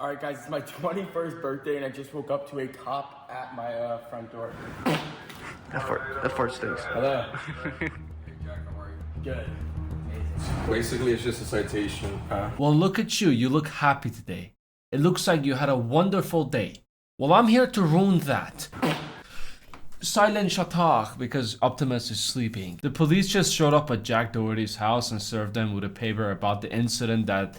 Alright guys, it's my 21st birthday and I just woke up to a cop at my front door. That fart stinks. Hello. Hey Jack, how are you? Good. Amazing. Basically, it's just a citation. Well, look at you. You look happy today. It looks like you had a wonderful day. Well, I'm here to ruin that. Silent Shatak because Optimus is sleeping. The police just showed up at Jack Doherty's house and served them with a paper about the incident that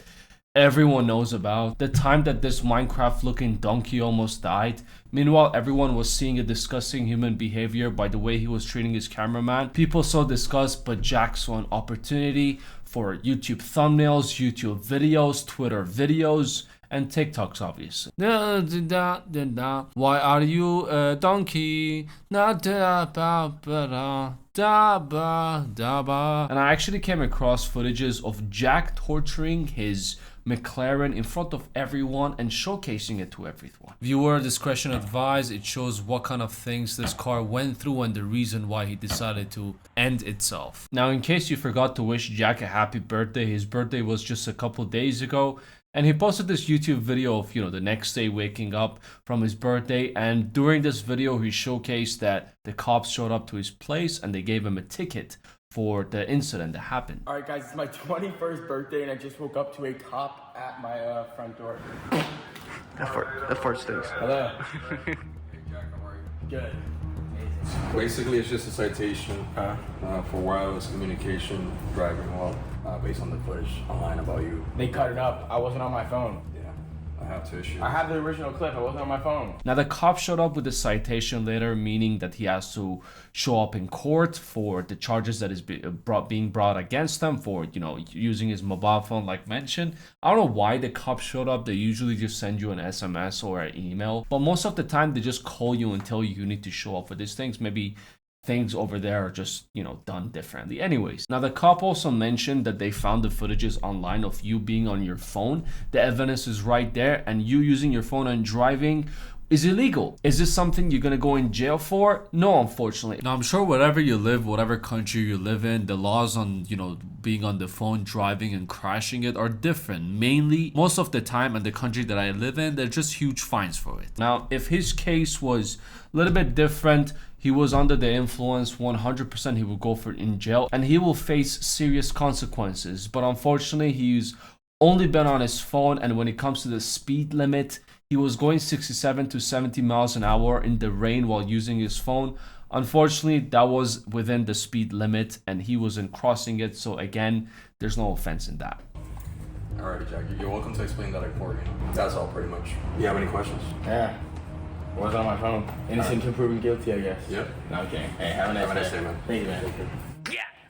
everyone knows about. The time that this Minecraft looking donkey almost died. Meanwhile, everyone was seeing a disgusting human behavior by the way he was treating his cameraman. People saw disgust, but Jack saw an opportunity for YouTube thumbnails, YouTube videos, Twitter videos, and TikToks, obviously. Why are you a donkey? And I actually came across footages of Jack torturing his McLaren in front of everyone and showcasing it to everyone. Viewer discretion advised. It shows what kind of things this car went through and the reason why he decided to end itself. Now, in case you forgot to wish Jack a happy birthday, his birthday was just a couple days ago. And he posted this YouTube video of, the next day waking up from his birthday. And during this video, he showcased that the cops showed up to his place and they gave him a ticket for the incident that happened. Alright guys, it's my 21st birthday and I just woke up to a cop at my front door. That fart stinks. Hello. Hey Jack, how are you? Good. Amazing. Basically, it's just a citation for wireless communication driving while based on the footage online about you. They cut it up. I wasn't on my phone. Yeah, I have to issue. I have the original clip. I wasn't on my phone. Now, the cop showed up with a citation later, meaning that he has to show up in court for the charges that is being brought against him for, using his mobile phone like mentioned. I don't know why the cop showed up. They usually just send you an SMS or an email. But most of the time, they just call you and tell you need to show up for these things. Maybe things over there are just, done differently. Anyways, now the cop also mentioned that they found the footages online of you being on your phone. The evidence is right there, and you using your phone and driving is illegal. Is this something you're gonna go in jail for? No, unfortunately. Now, I'm sure wherever you live, whatever country you live in, the laws on, being on the phone, driving and crashing it are different. Mainly, most of the time in the country that I live in, they're just huge fines for it. Now, if his case was a little bit different, he was under the influence, 100% he will go for in jail and he will face serious consequences. But unfortunately, he's only been on his phone, and when it comes to the speed limit, he was going 67 to 70 miles an hour in the rain while using his phone. Unfortunately, that was within the speed limit and he wasn't crossing it. So again, there's no offense in that. Alrighty, Jack, you're welcome to explain that in court. That's all, pretty much. You have any questions? Yeah. I wasn't on my phone. Innocent until proven guilty, I guess. Yep. No, I'm kidding. Hey, have a nice day. Man. Thank you, man.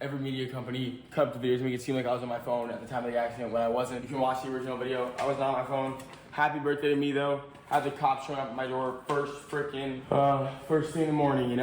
Every media company cut up the videos to make it seem like I was on my phone at the time of the accident when I wasn't. You can watch the original video. I was not on my phone. Happy birthday to me, though. Had the cops showing up at my door first thing in the morning,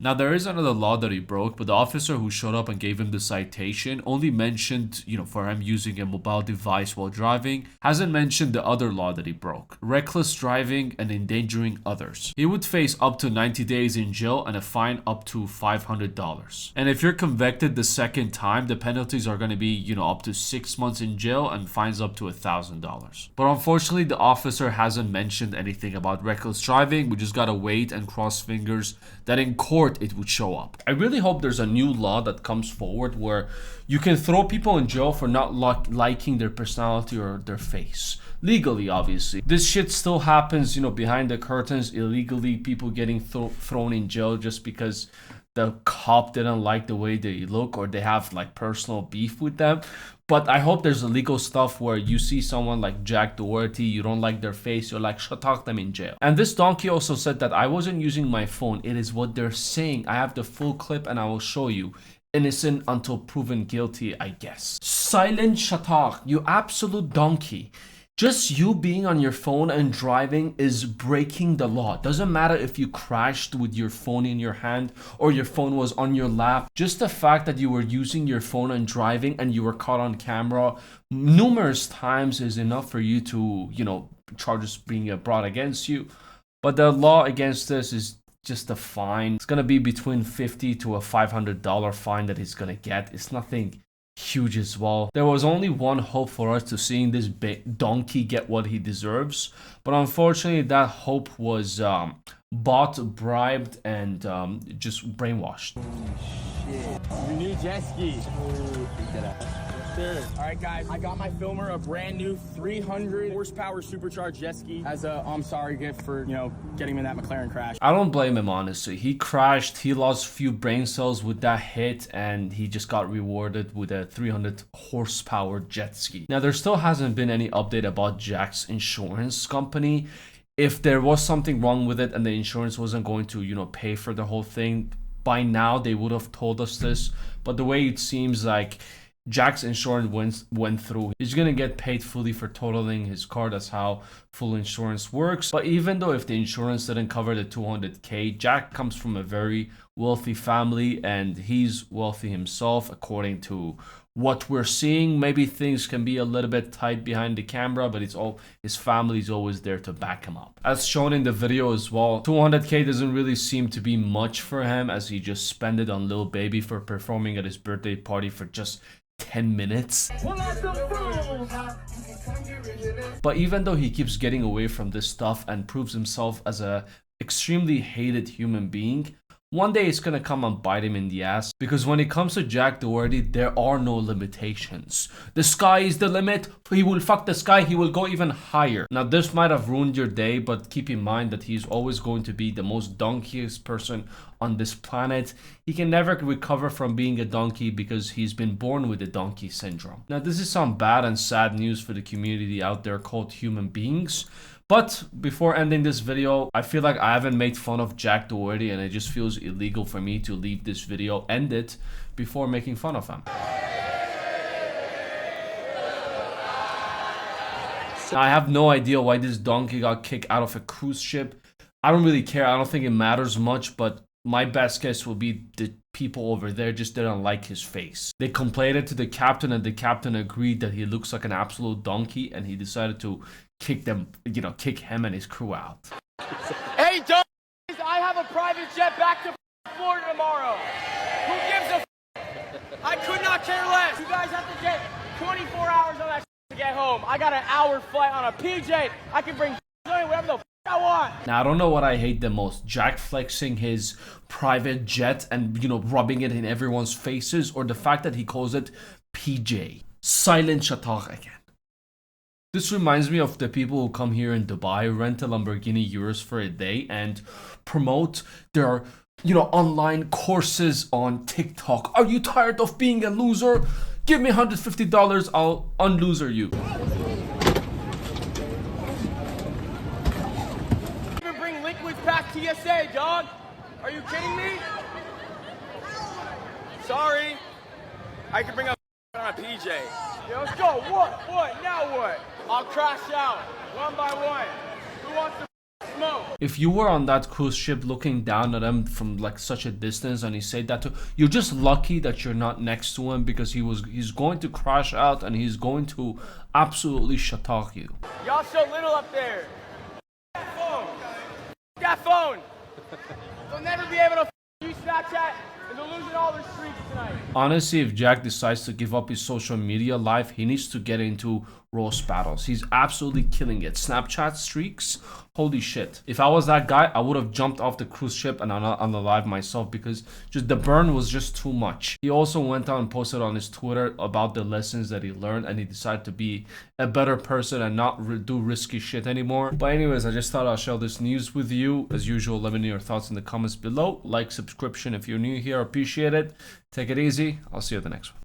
Now, there is another law that he broke, but the officer who showed up and gave him the citation only mentioned, for him using a mobile device while driving, hasn't mentioned the other law that he broke: reckless driving and endangering others. He would face up to 90 days in jail and a fine up to $500. And if you're convicted the second time, the penalties are going to be, up to 6 months in jail and fines up to $1,000. But unfortunately, the officer hasn't mentioned anything about reckless driving. We just gotta wait and cross fingers that in court it would show up. I really hope there's a new law that comes forward where you can throw people in jail for not liking their personality or their face. Legally, obviously. This shit still happens, behind the curtains, illegally, people getting thrown in jail just because the cop didn't like the way they look or they have personal beef with them. But I hope there's illegal stuff where you see someone like Jack Doherty, you don't like their face, you're like, talk them in jail. And this donkey also said that I wasn't using my phone. It is what they're saying. I have the full clip and I will show you. Innocent until proven guilty, I guess. Silent Shatak, you absolute donkey. Just you being on your phone and driving is breaking the law. Doesn't matter if you crashed with your phone in your hand or your phone was on your lap. Just the fact that you were using your phone and driving and you were caught on camera numerous times is enough for you to, charges being brought against you. But the law against this is just a fine. It's going to be between $50 to a $500 fine that he's going to get. It's nothing huge as well. There was only one hope for us to seeing this donkey get what he deserves, but unfortunately that hope was bought, bribed, and just brainwashed. Your new jet ski. All right, guys, I got my filmer a brand new 300 horsepower supercharged jet ski as a I'm sorry gift for, getting him in that McLaren crash. I don't blame him, honestly. He crashed, he lost a few brain cells with that hit, and he just got rewarded with a 300 horsepower jet ski. Now, there still hasn't been any update about Jack's insurance company. If there was something wrong with it and the insurance wasn't going to, pay for the whole thing, by now they would have told us this. But the way it seems like Jack's insurance went through, he's gonna get paid fully for totaling his car. That's how full insurance works. But even though if the insurance didn't cover the 200K, Jack comes from a very wealthy family and he's wealthy himself, according to what we're seeing. Maybe things can be a little bit tight behind the camera, but it's all his family's always there to back him up. As shown in the video as well, 200K doesn't really seem to be much for him, as he just spent it on Lil Baby for performing at his birthday party for just 10 minutes. But even though he keeps getting away from this stuff and proves himself as a extremely hated human being, one day it's gonna come and bite him in the ass, because when it comes to Jack Doherty, there are no limitations. The sky is the limit. He will fuck the sky. He will go even higher. Now, this might have ruined your day, but keep in mind that he's always going to be the most donkeyest person on this planet. He can never recover from being a donkey because he's been born with the donkey syndrome. Now, this is some bad and sad news for the community out there called human beings. But before ending this video, I feel like I haven't made fun of Jack Doherty, and it just feels illegal for me to leave this video, end it, before making fun of him. I have no idea why this donkey got kicked out of a cruise ship. I don't really care. I don't think it matters much, but my best guess will be the people over there just didn't like his face. They complained to the captain, and the captain agreed that he looks like an absolute donkey, and he decided to kick him and his crew out. Hey, donkeys, I have a private jet back to Florida tomorrow. Who gives a I could not care less. You guys have to get 24 hours on that to get home. I got an hour flight on a PJ. I can bring whatever the I want. Now, I don't know what I hate the most, Jack flexing his private jet and, rubbing it in everyone's faces, or the fact that he calls it PJ. Silent Shatar again. This reminds me of the people who come here in Dubai, rent a Lamborghini Urus for a day, and promote their, online courses on TikTok. Are you tired of being a loser? Give me $150, I'll unloser you. Even bring liquids past TSA, dog. Are you kidding me? Sorry. I can bring up on a PJ. Yeah, let's go. What? Now what? I'll crash out, one by one. Who wants to smoke? If you were on that cruise ship looking down at him from like such a distance and he said that to you're just lucky that you're not next to him, because he's going to crash out and he's going to absolutely shatar you. Y'all so little up there. That phone. They'll never be able to use Snapchat, and they're losing all their streaks tonight. Honestly, if Jack decides to give up his social media life, he needs to get into roast battles. He's absolutely killing it. Snapchat streaks, holy shit. If I was that guy, I would have jumped off the cruise ship and unalive myself, because just the burn was just too much. He also went out and posted on his Twitter about the lessons that he learned, and he decided to be a better person and not do risky shit anymore. But anyways, I just thought I'll share this news with you. As usual, let me know your thoughts in the comments below. Like, subscription if you're new here, appreciate it. Take it easy. I'll see you at the next one.